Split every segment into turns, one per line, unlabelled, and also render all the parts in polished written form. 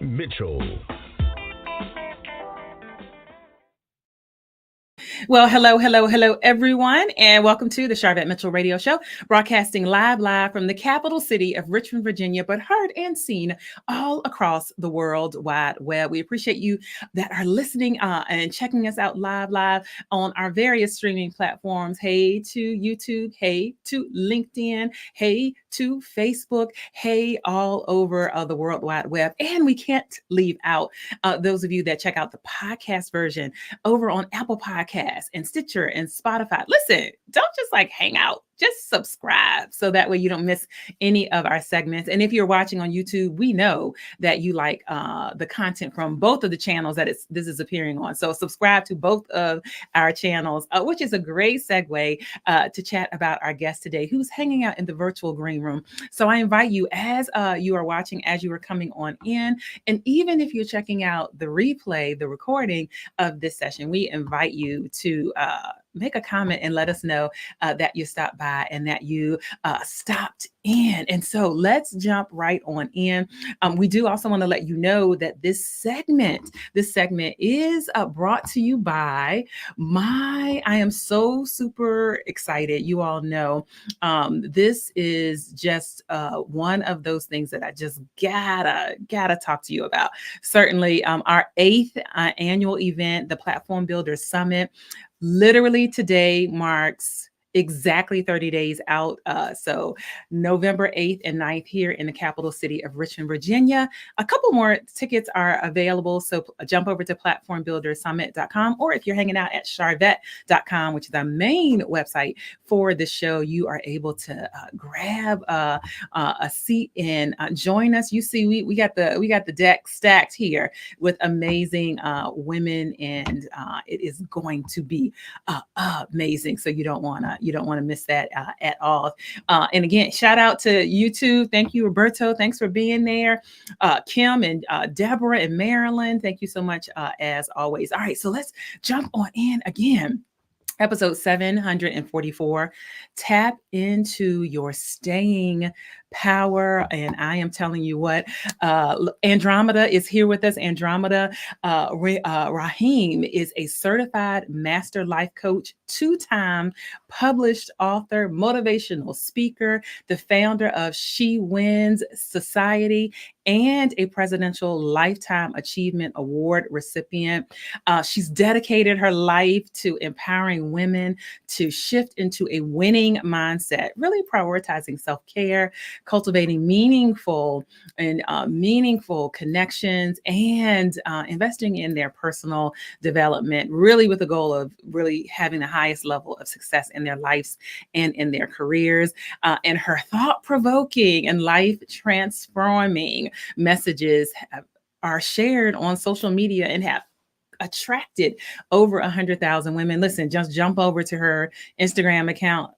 Mitchell.
Well, hello, everyone, and welcome to the Sharvette Mitchell Radio Show, broadcasting live from the capital city of Richmond, Virginia, but heard and seen all across the World Wide Web. We appreciate you that are listening and checking us out live on our various streaming platforms. Hey to YouTube, hey to LinkedIn, hey to Facebook, hey all over the World Wide Web. And we can't leave out those of you that check out the podcast version over on Apple Podcasts and Stitcher and Spotify. Listen, don't just like hang out, just subscribe so that way you don't miss any of our segments. And if you're watching on YouTube, we know that you like the content from both of the channels that this is appearing on. So subscribe to both of our channels, which is a great segue to chat about our guest today, who's hanging out in the virtual green room. So I invite you, as you are watching, as you are coming on in, and even if you're checking out the replay, the recording of this session, we invite you to make a comment and let us know that you stopped by and that you stopped in. And so let's jump right on in. We do also want to let you know that this segment is brought to you by I am so super excited. You all know this is just one of those things that I just gotta talk to you about. Certainly our 8th annual event, the Platform Builder Summit, literally today marks exactly 30 days out. So November 8th and 9th here in the capital city of Richmond, Virginia. A couple more tickets are available. So jump over to platformbuildersummit.com, or if you're hanging out at Sharvette.com, which is the main website for the show, you are able to grab a seat and join us. You see, we got the deck stacked here with amazing women, and it is going to be amazing. So you don't want to miss that at all. And again, shout out to you two. Thank you, Roberto. Thanks for being there. Kim and Deborah and Marilyn. Thank you so much as always. All right, so let's jump on in again. Episode 744, tap into your staying power. And I am telling you what, Andromeda is here with us. Andromeda Raheem is a certified master life coach, 2-time published author, motivational speaker, the founder of She Wins Society, and a Presidential Lifetime Achievement Award recipient. She's dedicated her life to empowering women to shift into a winning mindset, really prioritizing self-care, cultivating meaningful connections, and investing in their personal development, really with the goal of really having the highest level of success in their lives and in their careers. And her thought-provoking and life-transforming messages are shared on social media and have attracted over 100,000 women. Listen, just jump over to her Instagram account.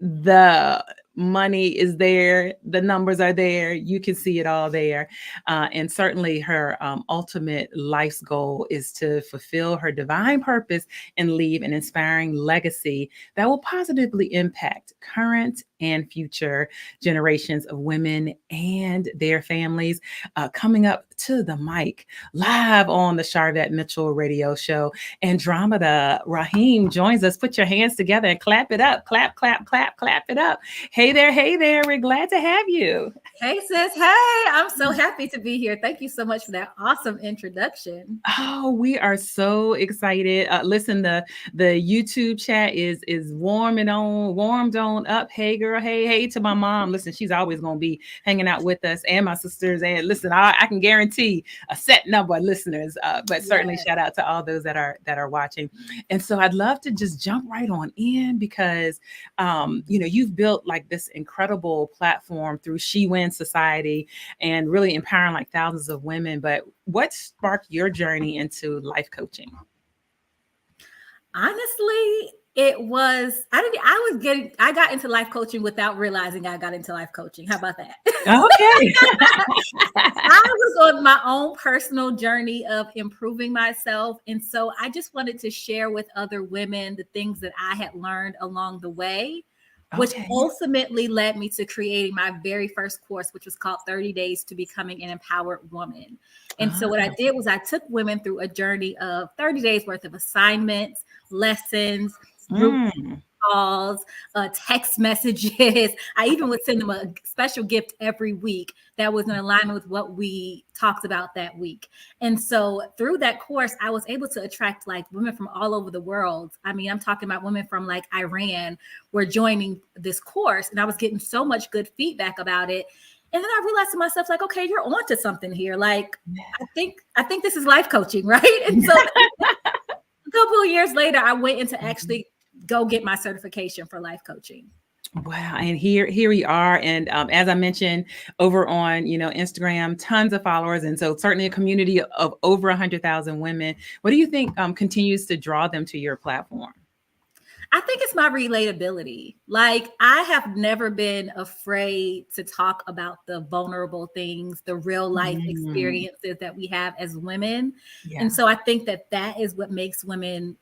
The money is there, the numbers are there, you can see it all there. And certainly her ultimate life's goal is to fulfill her divine purpose and leave an inspiring legacy that will positively impact current and future generations of women and their families. Coming up to the mic live on the Sharvette Mitchell Radio Show, Andromeda Raheem joins us. Put your hands together and clap it up. Clap it up. Hey there. We're glad to have you.
Hey, sis. Hey, I'm so happy to be here. Thank you so much for that awesome introduction.
Oh, we are so excited. Listen, the YouTube chat is warmed on up. Hey, girl. Hey to my mom. Listen, she's always going to be hanging out with us, and my sisters. And listen, I can guarantee a set number of listeners, but certainly shout out to all those that are watching. And so I'd love to just jump right on in because, you've built like this incredible platform through She Wins Society and really empowering like thousands of women. But what sparked your journey into life coaching?
Honestly, it was, I got into life coaching without realizing I got into life coaching. How about that?
Okay.
I was on my own personal journey of improving myself. And so I just wanted to share with other women the things that I had learned along the way, which ultimately led me to creating my very first course, which was called 30 Days to Becoming an Empowered Woman. And so what I did was I took women through a journey of 30 days worth of assignments, lessons, group calls, text messages. I even would send them a special gift every week that was in alignment with what we talked about that week. And so through that course, I was able to attract like women from all over the world. I mean, I'm talking about women from like Iran were joining this course, and I was getting so much good feedback about it. And then I realized to myself, like, okay, you're onto something here. Like, I think this is life coaching, right? And so a couple of years later, I went into actually go get my certification for life coaching.
Wow. And here we are. And as I mentioned over on, Instagram, tons of followers. And so certainly a community of over 100,000 women. What do you think continues to draw them to your platform?
I think it's my relatability. Like, I have never been afraid to talk about the vulnerable things, the real life experiences that we have as women. Yeah. And so I think that is what makes women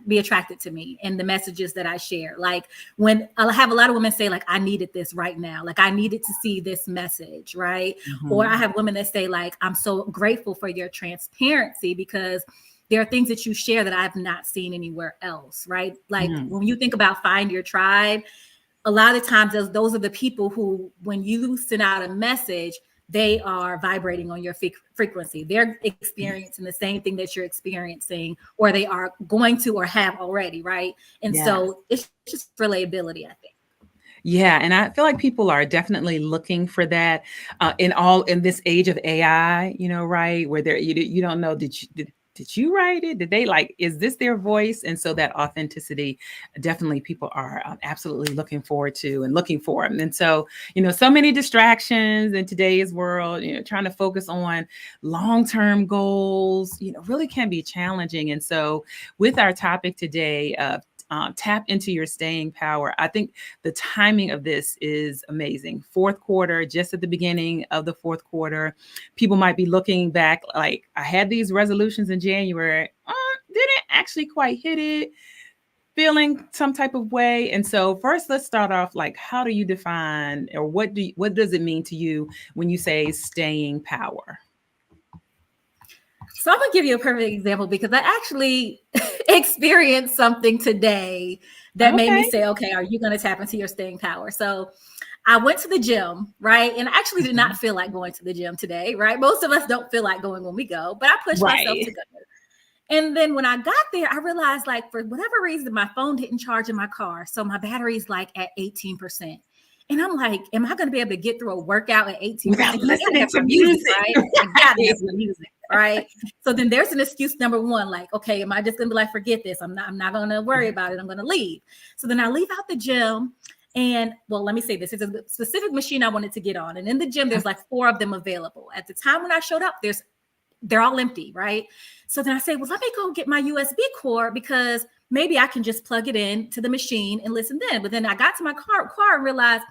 be attracted to me and the messages that I share. Like, when I have a lot of women say, like, I needed this right now. Like, I needed to see this message, right? Or I have women that say, like, I'm so grateful for your transparency because there are things that you share that I've not seen anywhere else, right? Like when you think about find your tribe, a lot of times those are the people who, when you send out a message, they are vibrating on your frequency. They're experiencing the same thing that you're experiencing, or they are going to or have already, right? And so it's just relatability, I think.
Yeah. And I feel like people are definitely looking for that in this age of AI, right? Where you don't know, did you write it? Did they is this their voice? And so that authenticity, definitely people are absolutely looking forward to and looking for them. And so, so many distractions in today's world, trying to focus on long-term goals, really can be challenging. And so with our topic today, tap into your staying power. I think the timing of this is amazing. Fourth quarter, just at the beginning of the fourth quarter, people might be looking back like, I had these resolutions in January, didn't actually quite hit it, feeling some type of way. And so first, let's start off like, how do you define, or what does it mean to you when you say staying power?
So I'm going to give you a perfect example because I actually experienced something today that made me say, okay, are you going to tap into your staying power? So I went to the gym, right? And I actually did not feel like going to the gym today, right? Most of us don't feel like going when we go, but I pushed myself to go. And then when I got there, I realized, like, for whatever reason, my phone didn't charge in my car. So my battery's like at 18%. And I'm like, am I going to be able to get through a workout at 18%?
Without listening to music,
right? I got to have the music, right? So then there's an excuse number one, like, okay, am I just going to be like, forget this? I'm not going to worry about it. I'm going to leave. So then I leave out the gym. And well, let me say this. It's a specific machine I wanted to get on. And in the gym, there's like 4 of them available. At the time when I showed up, they're all empty, right? So then I say, well, let me go get my USB cord because maybe I can just plug it in to the machine and listen then. But then I got to my car and realized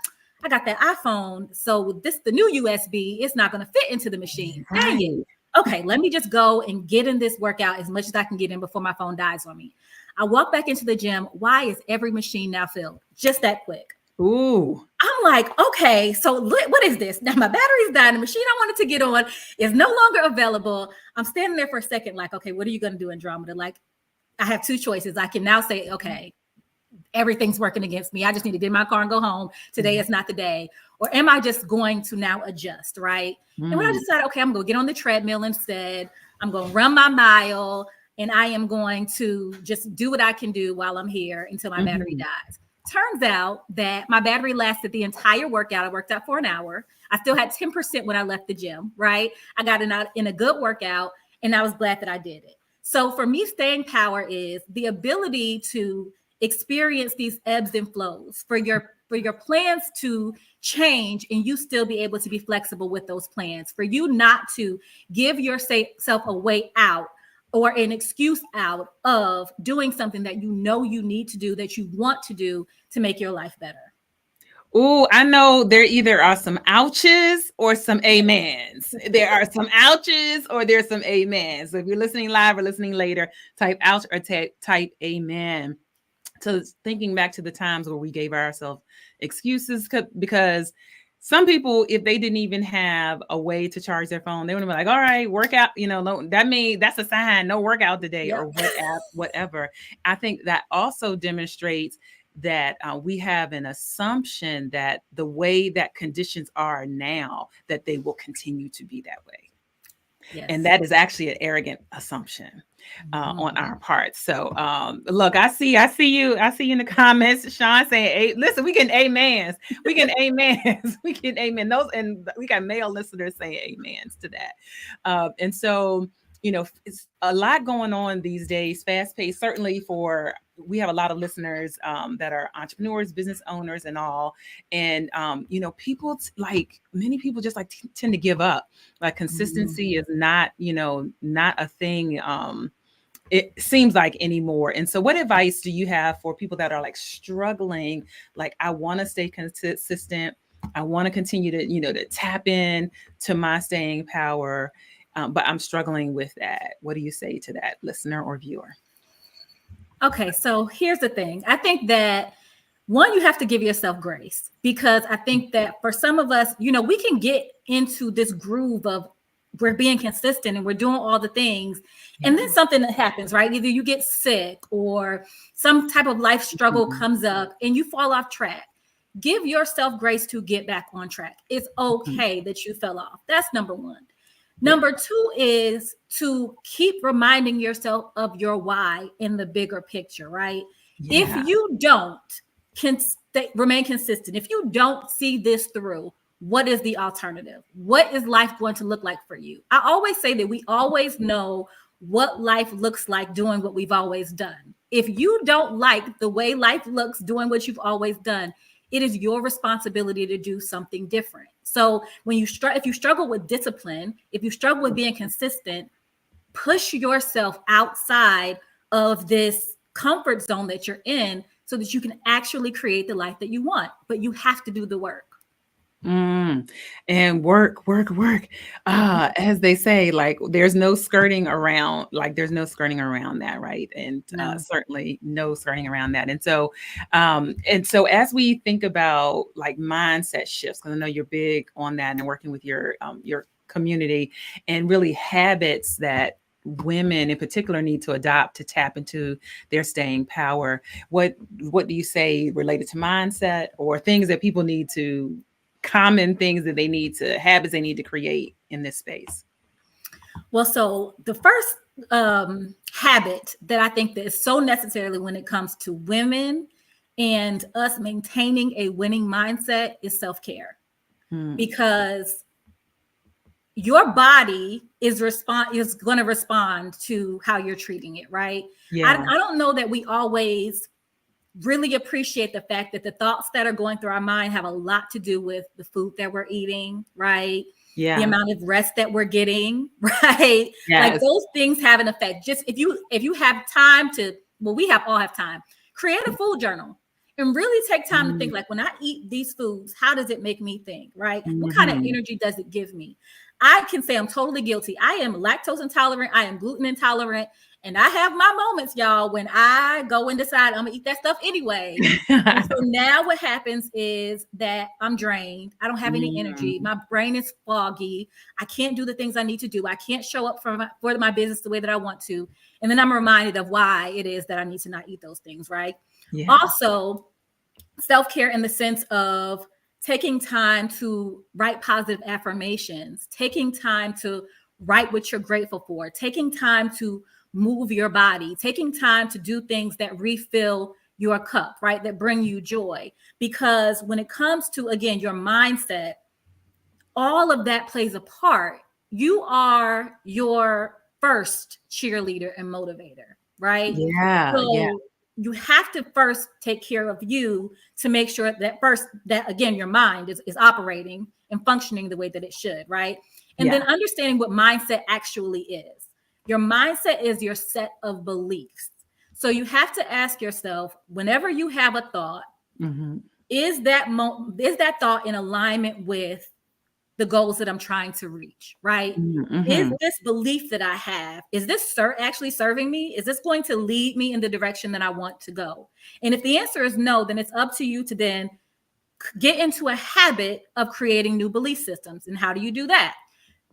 I got that iPhone. So the new USB, it's not going to fit into the machine. Right. Dang it. Okay, let me just go and get in this workout as much as I can get in before my phone dies on me. I walk back into the gym. Why is every machine now filled? Just that quick.
Ooh.
I'm like, okay, so what is this? Now my battery's dying. The machine I wanted to get on is no longer available. I'm standing there for a second like, okay, what are you going to do, Andromeda? Like, I have 2 choices. I can now say, okay, everything's working against me. I just need to get in my car and go home. Today is not the day. Or am I just going to now adjust, right? And when I decided, okay, I'm going to get on the treadmill instead. I'm going to run my mile. And I am going to just do what I can do while I'm here until my battery dies. Turns out that my battery lasted the entire workout. I worked out for an hour. I still had 10% when I left the gym, right? I got in a good workout, and I was glad that I did it. So for me, staying power is the ability to experience these ebbs and flows, for your plans to change and you still be able to be flexible with those plans, for you not to give yourself a way out or an excuse out of doing something that you know you need to do, that you want to do to make your life better.
Oh, I know there either are some ouches or some amens. There are some ouches or there's some amens. So if you're listening live or listening later, type ouch or type amen. So thinking back to the times where we gave ourselves excuses because some people, if they didn't even have a way to charge their phone, they would be like, all right, workout, that means that's a sign, no workout today or
Yep.
whatever. I think that also demonstrates that we have an assumption that the way that conditions are now, that they will continue to be that way.
Yes.
And that is actually an arrogant assumption on our part. So look, I see you in the comments, Sean saying, listen, we can amens. We can amens. We can amen those, and we got male listeners saying amens to that. And so, it's a lot going on these days, fast paced, certainly we have a lot of listeners that are entrepreneurs, business owners and all. And, people many people just tend to give up. Like consistency is not, not a thing. It seems like anymore. And so what advice do you have for people that are struggling? Like, I want to stay consistent. I want to continue to, to tap in to my staying power. But I'm struggling with that. What do you say to that listener or viewer?
Okay, so here's the thing. I think that one, you have to give yourself grace, because I think that for some of us, we can get into this groove of we're being consistent and we're doing all the things. And then something that happens, right? Either you get sick or some type of life struggle comes up and you fall off track. Give yourself grace to get back on track. It's okay that you fell off. That's number one. Number two is to keep reminding yourself of your why in the bigger picture, right? Yeah. If you don't remain consistent, if you don't see this through, what is the alternative? What is life going to look like for you? I always say that we always know what life looks like doing what we've always done. If you don't like the way life looks doing what you've always done, it is your responsibility to do something different. So when if you struggle with discipline, if you struggle with being consistent, push yourself outside of this comfort zone that you're in so that you can actually create the life that you want. But you have to do the work.
And work. As they say, there's no skirting around, that, right? And certainly no skirting around that. And so as we think about mindset shifts, because I know you're big on that and working with your community, and really habits that women in particular need to adopt to tap into their staying power. What do you say related to mindset, or things that people need to, common things that they need to, habits they need to create in this space?
Well, so the first habit that I think that is so necessarily when it comes to women and us maintaining a winning mindset is self-care. Because your body is going to respond to how you're treating it, right? Yeah. I don't know that we always really appreciate the fact that the thoughts that are going through our mind have a lot to do with the food that we're eating, right? Yeah. The amount of rest that we're getting, right? Yes. Those things have an effect. Just if you have time to, we all have time, create a food journal and really take time to think, when I eat these foods, how does it make me think, right? What kind of energy does it give me? I can say I'm totally guilty. I am lactose intolerant. I am gluten intolerant. And I have my moments, y'all, when I go and decide I'm gonna eat that stuff anyway. And so now what happens is that I'm drained. I don't have any energy. My brain is foggy. I can't do the things I need to do. I can't show up for my business the way that I want to. And then I'm reminded of why it is that I need to not eat those things, right? Yeah. Also, self-care in the sense of taking time to write positive affirmations, taking time to write what you're grateful for, taking time to move your body, taking time to do things that refill your cup, right? That bring you joy. Because when it comes to, again, your mindset, all of that plays a part. You are your first cheerleader and motivator, right? Yeah. So you have to first take care of you to make sure that again, your mind is operating and functioning the way that it should, right? And then understanding what mindset actually is. Your mindset is your set of beliefs. So you have to ask yourself, whenever you have a thought, is that thought in alignment with the goals that I'm trying to reach, right? Is this belief that I have, is this actually serving me? Is this going to lead me in the direction that I want to go? And if the answer is no, then it's up to you to then get into a habit of creating new belief systems. And how do you do that?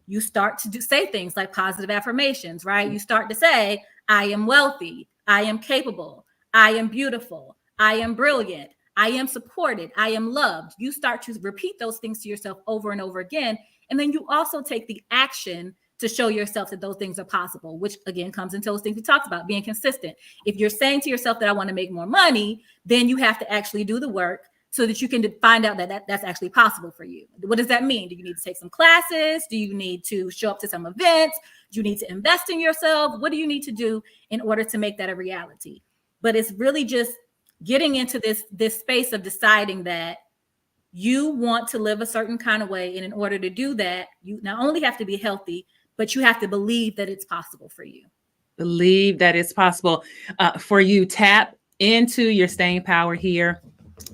You start to say things like positive affirmations, right? You start to say, I am wealthy, I am capable, I am beautiful, I am brilliant, I am supported, I am loved. You start to repeat those things to yourself over and over again. And then you also take the action to show yourself that those things are possible, which again comes into those things we talked about, being consistent. If you're saying to yourself that I want to make more money, then you have to actually do the work so that you can find out that that's actually possible for you. What does that mean? Do you need to take some classes? Do you need to show up to some events? Do you need to invest in yourself? What do you need to do in order to make that a reality? But it's really just getting into this space of deciding that you want to live a certain kind of way. And in order to do that, you not only have to be healthy, but you have to believe that it's possible for you.
Believe that it's possible for you. Tap into your staying power here.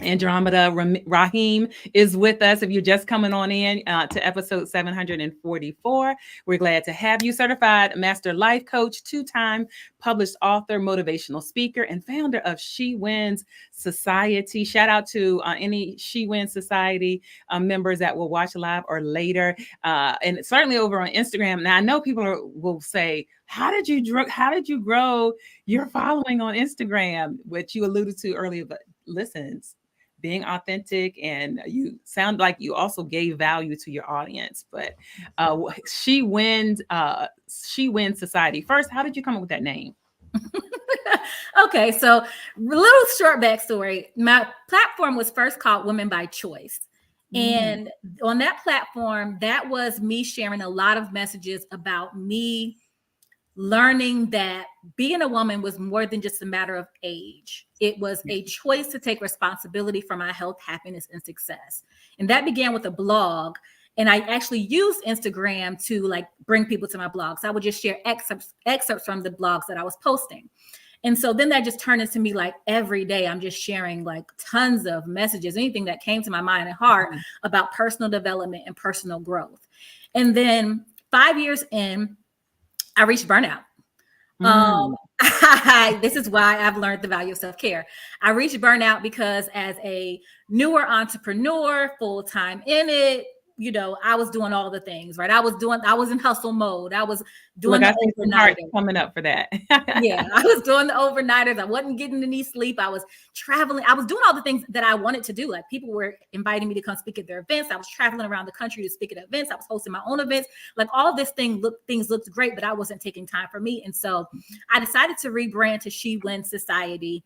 Andromeda Raheem is with us. If you're just coming on in to episode 744, we're glad to have you. Certified Master Life Coach, 2-time published author, motivational speaker, and founder of She Wins Society. Shout out to any She Wins Society members that will watch live or later, and certainly over on Instagram. Now I know people will say, how did you grow your following on Instagram, which you alluded to earlier? But listen, being authentic, and you sound like you also gave value to your audience. But She Wins Society. First, how did you come up with that name?
Okay, so little short backstory. My platform was first called Women by Choice. And on that platform, that was me sharing a lot of messages about me learning that being a woman was more than just a matter of age. It was a choice to take responsibility for my health, happiness, and success. And that began with a blog. And I actually used Instagram to like bring people to my blog. So I would just share excerpts from the blogs that I was posting. And so then that just turned into me like every day, I'm just sharing like tons of messages, anything that came to my mind and heart about personal development and personal growth. And then 5 years in, I reached burnout. This is why I've learned the value of self-care. I reached burnout because as a newer entrepreneur, full-time in it, you know, I was doing all the things, right? I was in hustle mode. I was doing the overnighters.
Coming up for that.
Yeah, I was doing the overnighters. I wasn't getting any sleep. I was traveling. I was doing all the things that I wanted to do. Like people were inviting me to come speak at their events. I was traveling around the country to speak at events. I was hosting my own events. Like all this things looked great, but I wasn't taking time for me. And so I decided to rebrand to She Wins Society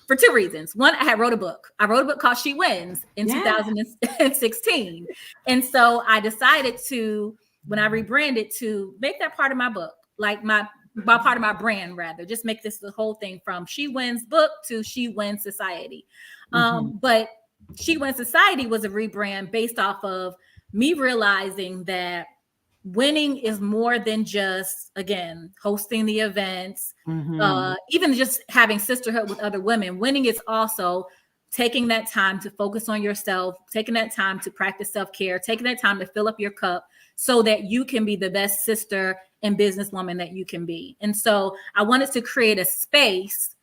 for 2 reasons. One, I wrote a book. I wrote a book called She Wins in 2016. And so I decided to, when I rebranded, to make that part of my book, like my part of my brand, rather. Just make this the whole thing from She Wins book to She Wins Society. But She Wins Society was a rebrand based off of me realizing that winning is more than just, again, hosting the events, even just having sisterhood with other women. Winning is also taking that time to focus on yourself, taking that time to practice self-care, taking that time to fill up your cup so that you can be the best sister and businesswoman that you can be. And so I wanted to create a space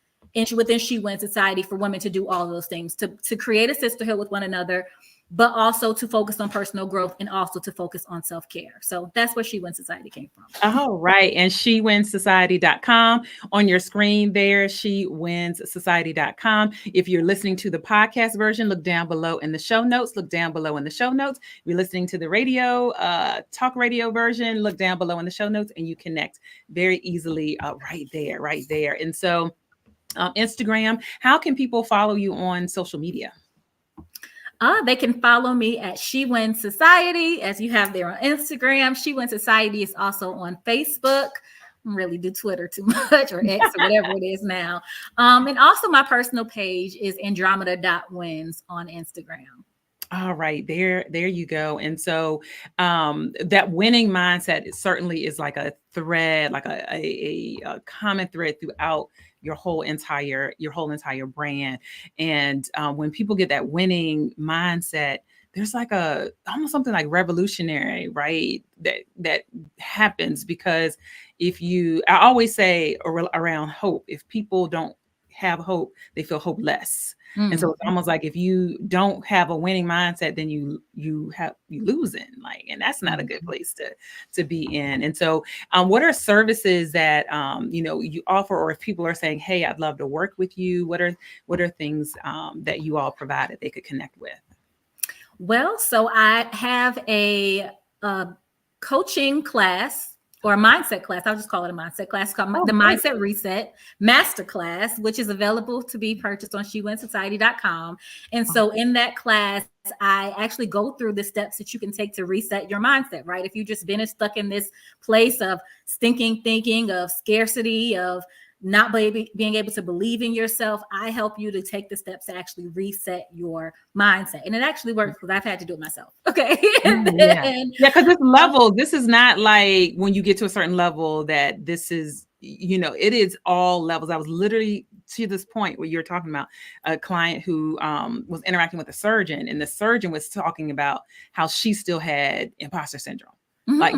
within She Wins Society for women to do all of those things, to create a sisterhood with one another, but also to focus on personal growth and also to focus on self-care. So that's where She Wins Society came from.
Oh, right. And SheWinsSociety.com on your screen there, SheWinsSociety.com. If you're listening to the podcast version, look down below in the show notes. If you're listening to the radio, talk radio version, look down below in the show notes and you connect very easily right there. And so Instagram, how can people follow you on social media?
They can follow me at She Wins Society, as you have there on Instagram. She Wins Society is also on Facebook. I don't really do Twitter too much, or X, or whatever it is now. And also my personal page is Andromeda.wins on Instagram.
All right, there you go. And so that winning mindset certainly is like a thread, like a common thread throughout your whole entire brand. And when people get that winning mindset, there's like almost something like revolutionary, right? That happens because I always say around hope, if people don't have hope, they feel hopeless. And so it's
Mhm.
almost like if you don't have a winning mindset, then you losing, like, and that's not a good
Mhm.
place to be in. And so what are services that you offer, or if people are saying, hey, I'd love to work with you, what are things that you all provide that they could connect with?
Well, so I have a coaching class or a mindset class. I'll just call it a mindset class called
Oh,
the
great.
Mindset Reset Masterclass, which is available to be purchased on SheWinSociety.com. And so in that class, I actually go through the steps that you can take to reset your mindset, right? If you've just been stuck in this place of stinking thinking, of scarcity, of not being able to believe in yourself, I help you to take the steps to actually reset your mindset. And it actually works because I've had to do it myself. Okay. And
Yeah.
then,
Yeah, because this level, this is not like when you get to a certain level that this is, it is all levels. I was literally to this point where you're talking about a client who was interacting with a surgeon, and the surgeon was talking about how she still had imposter syndrome. Like,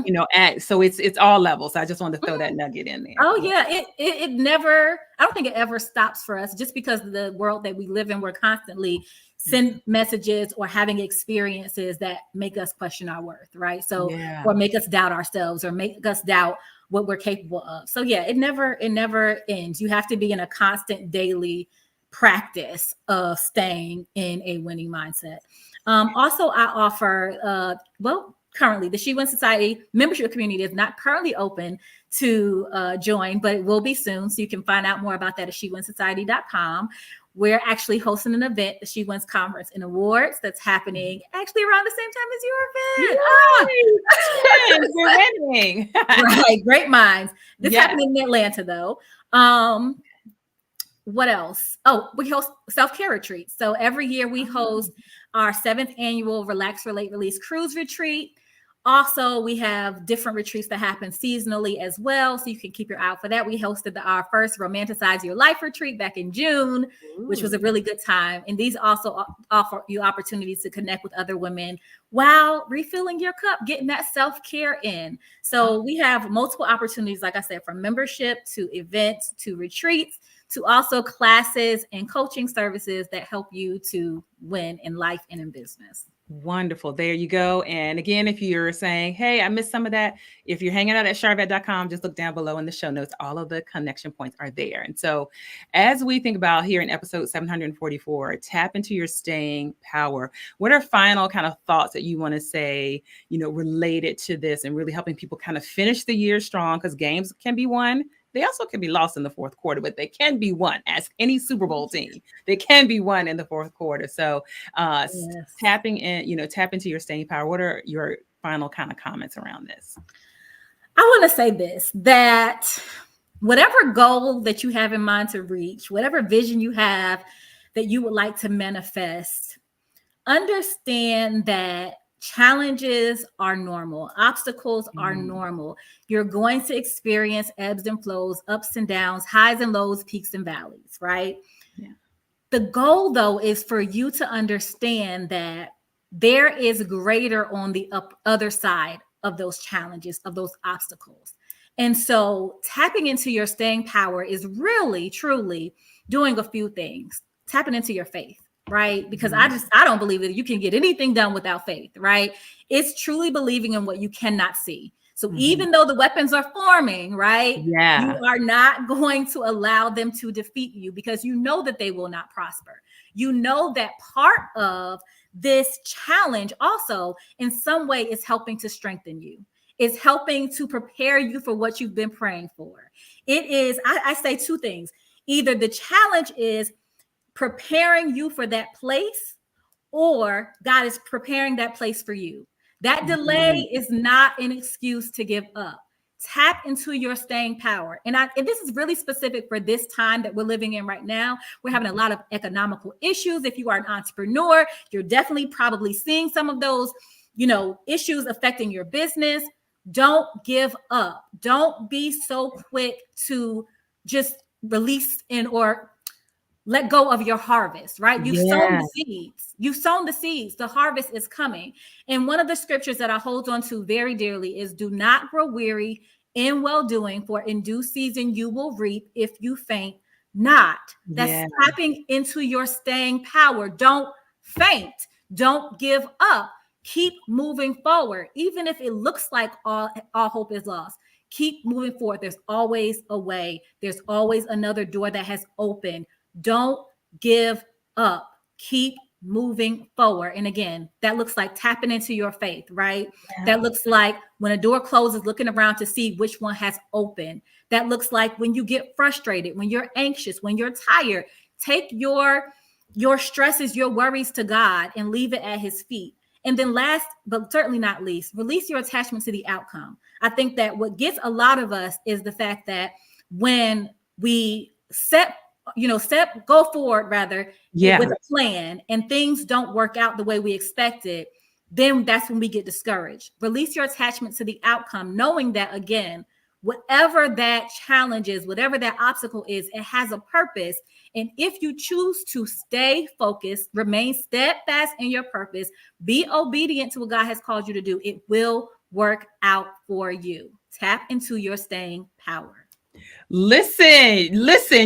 so it's all levels. So I just wanted to throw that nugget in there.
oh yeah, it never, I don't think it ever stops for us, just because of the world that we live in. We're constantly send messages or having experiences that make us question our worth, right? So,
Yeah.
or make us doubt ourselves or make us doubt what we're capable of. So yeah, it never ends. You have to be in a constant daily practice of staying in a winning mindset. Also, I offer, currently the She Wins Society membership community is not currently open to join, but it will be soon. So you can find out more about that at SheWinSociety.com. We're actually hosting an event, the She Wins Conference and Awards, that's happening actually around the same time as your event.
Yay! We're winning.
Right, great minds. This
Yeah.
happened in Atlanta, though. What else? Oh, we host self-care retreats. So every year we host our 7th annual Relax, Relate, Release cruise retreat. Also, we have different retreats that happen seasonally as well. So you can keep your eye out for that. We hosted our first Romanticize Your Life retreat back in June, which was a really good time. And these also offer you opportunities to connect with other women while refilling your cup, getting that self-care in. So we have multiple opportunities, like I said, from membership to events to retreats to also classes and coaching services that help you to win in life and in business.
Wonderful. There you go. And again, if you're saying, hey, I missed some of that, if you're hanging out at Sharvette.com, just look down below in the show notes. All of the connection points are there. And so as we think about here in episode 744, tap into your staying power. What are final kind of thoughts that you want to say, related to this and really helping people kind of finish the year strong? Because games can be won. They also can be lost in the fourth quarter, but they can be won. As any Super Bowl team, they can be won in the fourth quarter. So tapping in, tap into your staying power. What are your final kind of comments around this?
I want to say this, that whatever goal that you have in mind to reach, whatever vision you have that you would like to manifest, understand that challenges are normal. Obstacles are normal. You're going to experience ebbs and flows, ups and downs, highs and lows, peaks and valleys, right?
Yeah.
The goal, though, is for you to understand that there is greater on the other side of those challenges, of those obstacles. And so tapping into your staying power is really, truly doing a few things. Tapping into your faith, right? Because I don't believe that you can get anything done without faith, right? It's truly believing in what you cannot see. So even though the weapons are forming, right?
Yeah.
You are not going to allow them to defeat you because you know that they will not prosper. You know that part of this challenge also in some way is helping to strengthen you. It's helping to prepare you for what you've been praying for. It is, I say two things. Either the challenge is preparing you for that place, or God is preparing that place for you. That delay is not an excuse to give up. Tap into your staying power. And this is really specific for this time that we're living in right now. We're having a lot of economical issues. If you are an entrepreneur, you're definitely probably seeing some of those, issues affecting your business. Don't give up. Don't be so quick to just release or let go of your harvest, right? You've sown the seeds. You've sown the seeds. The harvest is coming. And one of the scriptures that I hold on to very dearly is, do not grow weary in well-doing, for in due season you will reap if you faint not. That's
Yeah.
tapping into your staying power. Don't faint. Don't give up. Keep moving forward. Even if it looks like all hope is lost, keep moving forward. There's always a way. There's always another door that has opened. Don't give up. Keep moving forward. And again, that looks like tapping into your faith, right?
Yeah.
That looks like when a door closes, looking around to see which one has opened. That looks like when you get frustrated, when you're anxious, when you're tired, take your stresses, your worries to God and leave it at his feet. And then last, but certainly not least, release your attachment to the outcome. I think that what gets a lot of us is the fact that when we go forward rather with a plan and things don't work out the way we expected, then that's when we get discouraged. Release your attachment to the outcome, knowing that, again, whatever that challenge is, whatever that obstacle is, it has a purpose. And if you choose to stay focused, remain steadfast in your purpose, be obedient to what God has called you to do, it will work out for you. Tap into your staying power.
Listen,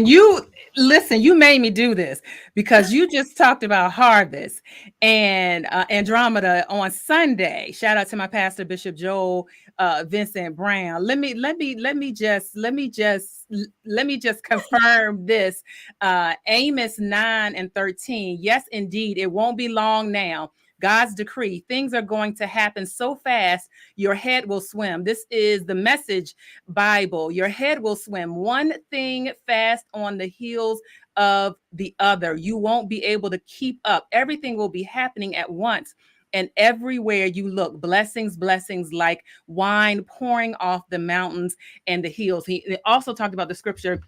you made me do this because you just talked about harvest and Andromeda on Sunday. Shout out to my pastor, Bishop Joel Vincent Brown. Let me just confirm this. Amos 9:13. Yes, indeed, it won't be long now. God's decree. Things are going to happen so fast, your head will swim. This is the Message Bible. Your head will swim. One thing fast on the heels of the other. You won't be able to keep up. Everything will be happening at once. And everywhere you look, blessings like wine pouring off the mountains and the hills. He also talked about the scripture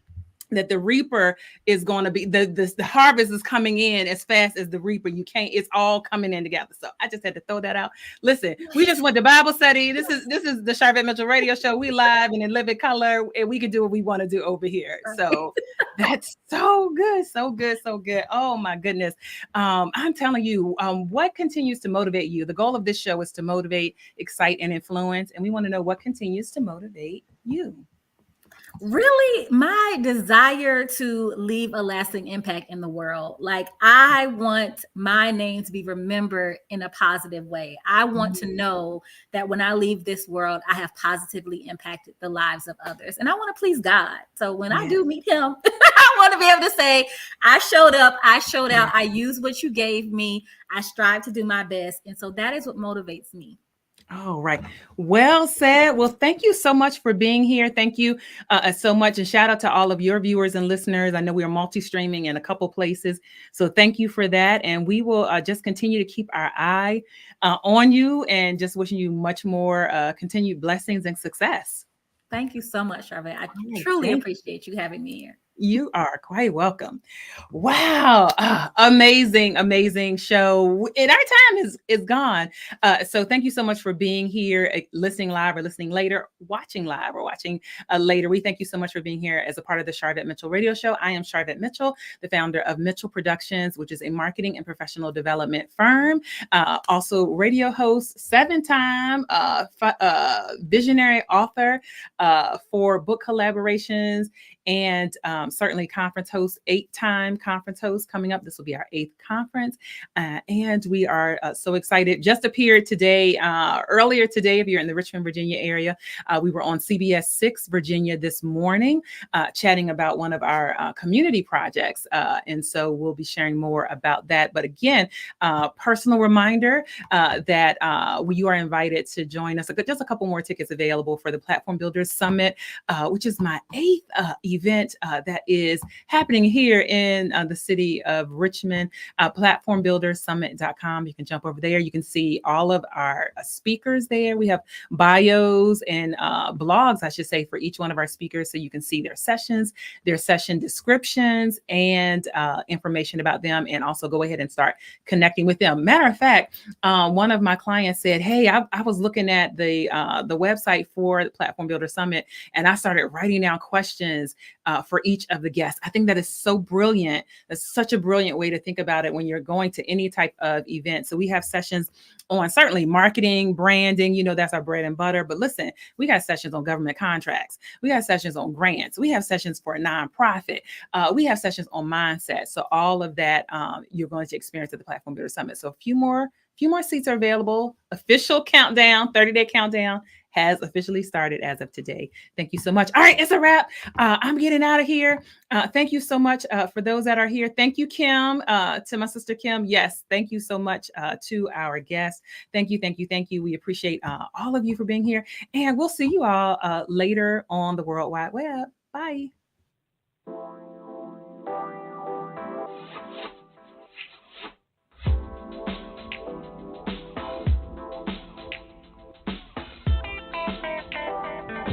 that the reaper is going to be the harvest is coming in as fast as the reaper. It's all coming in together. So I just had to throw that out. Listen, we just went to Bible study. This is the Sharvette Mitchell Radio Show. We live and in living color, and we can do what we want to do over here. So that's so good, so good, so good. Oh my goodness. I'm telling you, what continues to motivate you? The goal of this show is to motivate, excite, and influence. And we want to know what continues to motivate you.
Really, my desire to leave a lasting impact in the world. Like, I want my name to be remembered in a positive way. I want to know that when I leave this world, I have positively impacted the lives of others. And I want to please God. So when I do meet him, I want to be able to say, I showed up, I showed out, I used what you gave me, I strive to do my best. And so that is what motivates me.
All right. Well said. Well, thank you so much for being here. Thank you so much. And shout out to all of your viewers and listeners. I know we are multi-streaming in a couple places. So thank you for that. And we will just continue to keep our eye on you and just wishing you much more continued blessings and success.
Thank you so much, Sharvette. I truly appreciate you having me here.
You are quite welcome. Wow. Amazing show. And our time is gone. So thank you so much for being here, listening live or listening later, watching live or watching later. We thank you so much for being here as a part of the Sharvette Mitchell Radio Show. I am Sharvette Mitchell, the founder of Mitchell Productions, which is a marketing and professional development firm. Also radio host, 7-time visionary author for book collaborations, and certainly conference host, 8-time conference host coming up. This will be our 8th conference. And we are so excited. Just appeared today, earlier today, if you're in the Richmond, Virginia area, we were on CBS 6 Virginia this morning, chatting about one of our community projects. And so we'll be sharing more about that. But again, personal reminder that you are invited to join us. Just a couple more tickets available for the Platform Builders Summit, which is my 8th event that is happening here in the city of Richmond. Platformbuildersummit.com. You can jump over there. You can see all of our speakers there. We have bios and blogs, I should say, for each one of our speakers, so you can see their sessions, their session descriptions, and information about them, and also go ahead and start connecting with them. Matter of fact, one of my clients said, hey, I was looking at the website for the Platform Builder Summit, and I started writing down questions for each each of the guests. I think that is so brilliant. That's such a brilliant way to think about it when you're going to any type of event. So we have sessions on certainly marketing, branding, that's our bread and butter. But listen, we got sessions on government contracts. We got sessions on grants. We have sessions for a nonprofit. We have sessions on mindset. So all of that you're going to experience at the Platform Builder Summit. So a few more seats are available. Official countdown, 30-day countdown has officially started as of today. Thank you so much. All right, it's a wrap. I'm getting out of here. Thank you so much for those that are here. Thank you, Kim, to my sister Kim. Yes, thank you so much to our guests. Thank you. We appreciate all of you for being here. And we'll see you all later on the World Wide Web. Bye.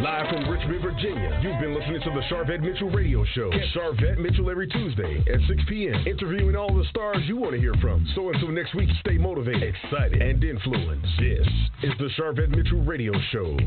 Live from Richmond, Virginia, you've been listening to the Sharvette Mitchell Radio Show. Catch Sharvette Mitchell every Tuesday at 6 p.m., interviewing all the stars you want to hear from. So until next week, stay motivated, excited, and influenced. This is the Sharvette Mitchell Radio Show.